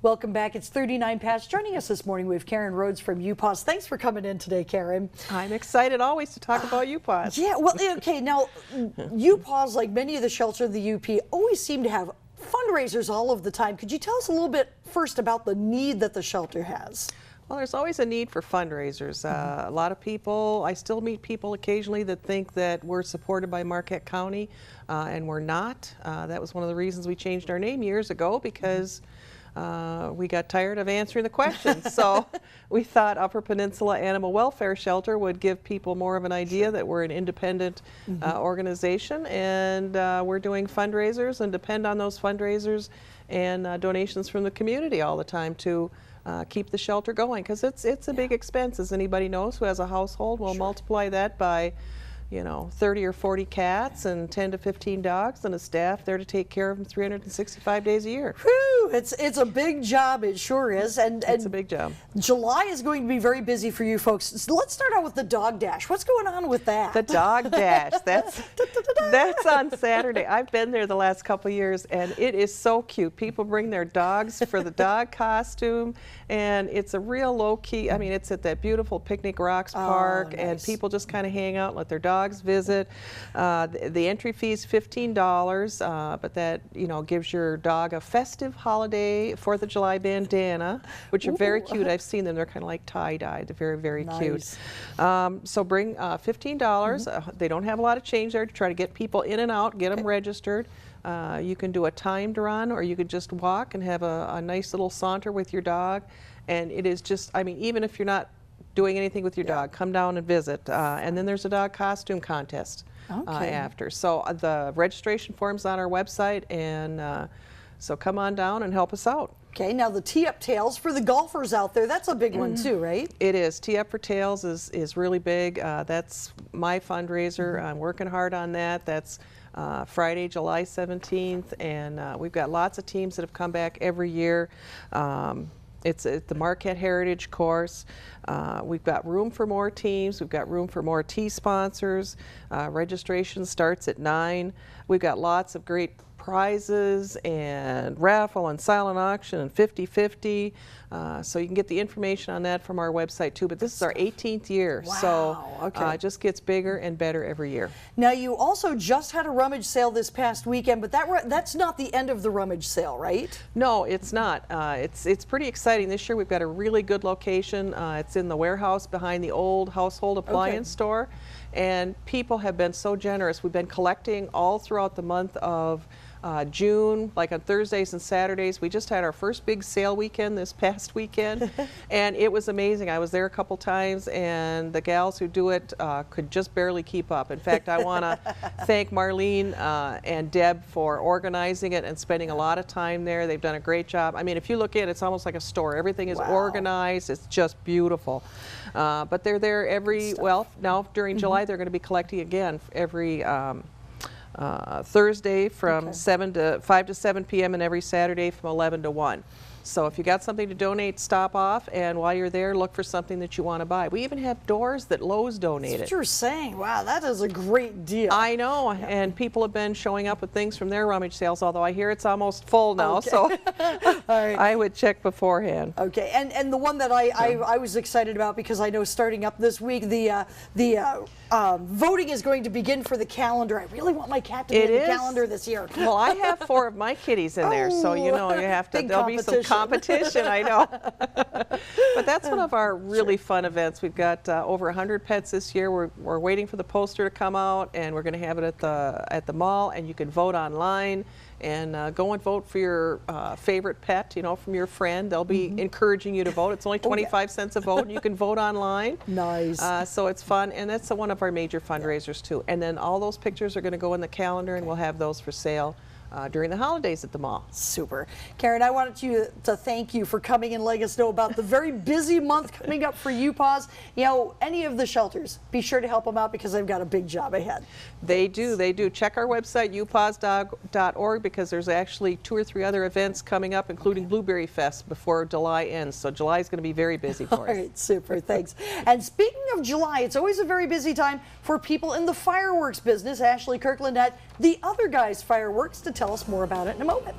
Welcome back. It's 39 past. Joining us this morning, we have Karen Rhodes from UPAWS. Thanks for coming in today, Karen. I'm excited always to talk about UPAWS. Yeah, well, okay, now, UPAWS, like many of the shelters of the UP, always seem to have fundraisers all of the time. Could you tell us a little bit first about the need that the shelter has? Well, there's always a need for fundraisers. A lot of people, I still meet people occasionally that think that we're supported by Marquette County, and we're not. That was one of the reasons we changed our name years ago, because we got tired of answering the questions. So we thought Upper Peninsula Animal Welfare Shelter would give people more of an idea that we're an independent organization, and we're doing fundraisers and depend on those fundraisers and donations from the community all the time to keep the shelter going, because it's a big expense, as anybody knows who has a household. We'll multiply that by 30 or 40 cats and 10 to 15 dogs and a staff there to take care of them 365 days a year. Whew, it's a big job, it sure is. And it's a big job. July is going to be very busy for you folks. So let's start out with the dog dash. What's going on with that? The dog dash, that's on Saturday. I've been there the last couple years, and it is so cute. People bring their dogs for the dog costume, and it's a real low-key, I mean, it's at that beautiful Picnic Rocks Park, nice. and people just kind of hang out and let their dogs visit. The entry fee is $15, but that gives your dog a festive holiday 4th of July bandana, which are very cute. I've seen them. They're kind of like tie-dyed. They're very, very cute. So bring $15. They don't have a lot of change there to try to get people in and out, get them registered. You can do a timed run, or you could just walk and have a nice little saunter with your dog. And it is just, I mean, even if you're not doing anything with your dog, come down and visit. And then there's a dog costume contest after. So the registration form's on our website, and so come on down and help us out. Okay, now the Tee Up Tails for the golfers out there, that's a big one too, right? It is. Tee Up for Tails is really big. That's my fundraiser. I'm working hard on that. That's Friday, July 17th, and we've got lots of teams that have come back every year. It's at the Marquette Heritage Course. We've got room for more teams. We've got room for more tee sponsors. Registration starts at 9. We've got lots of great prizes and raffle and silent auction and 50-50. So you can get the information on that from our website too. But this is our 18th year. Wow. So it just gets bigger and better every year. Now you also just had a rummage sale this past weekend, but that's not the end of the rummage sale, right? No, it's not. It's pretty exciting. This year we've got a really good location. It's in the warehouse behind the old household appliance store. And people have been so generous. We've been collecting all throughout the month of June, like on Thursdays and Saturdays. We just had our first big sale weekend this past weekend, and it was amazing. I was there a couple times, and the gals who do it could just barely keep up. In fact, I want to thank Marlene and Deb for organizing it and spending a lot of time there. They've done a great job. I mean, if you look at it, it's almost like a store. Everything is organized. It's just beautiful. But they're there every, well, now during July, they're going to be collecting again every Thursday from 5 to 7 p.m. and every Saturday from 11 to 1. So if you got something to donate, stop off, and while you're there, look for something that you want to buy. We even have doors that Lowe's donated. That's what you're saying. Wow, that is a great deal. I know, and people have been showing up with things from their rummage sales, although I hear it's almost full now, so I would check beforehand. Okay, and the one that I was excited about, because I know starting up this week, the voting is going to begin for the calendar. I really want my cat to be in the calendar this year. Well, I have 4 of my kitties in there, so you have to, there'll be some competition, I know. But that's one of our really fun events. We've got over 100 pets this year. We're waiting for the poster to come out, and we're going to have it at the mall, and you can vote online. And go and vote for your favorite pet, from your friend. They'll be encouraging you to vote. It's only 25 cents a vote, and you can vote online. Nice. So it's fun, and that's one of our major fundraisers too. And then all those pictures are going to go in the calendar, and we'll have those for sale during the holidays at the mall. Super. Karen, I wanted to thank you for coming and letting us know about the very busy month coming up for UPAWS. Any of the shelters, be sure to help them out, because they've got a big job ahead. They do. Check our website, upaws.org, because there's actually 2 or 3 other events coming up, including Blueberry Fest before July ends. So July is going to be very busy for us. All right, super. Thanks. And speaking of July, it's always a very busy time for people in the fireworks business. Ashley Kirkland at The Other Guys Fireworks to tell us more about it in a moment.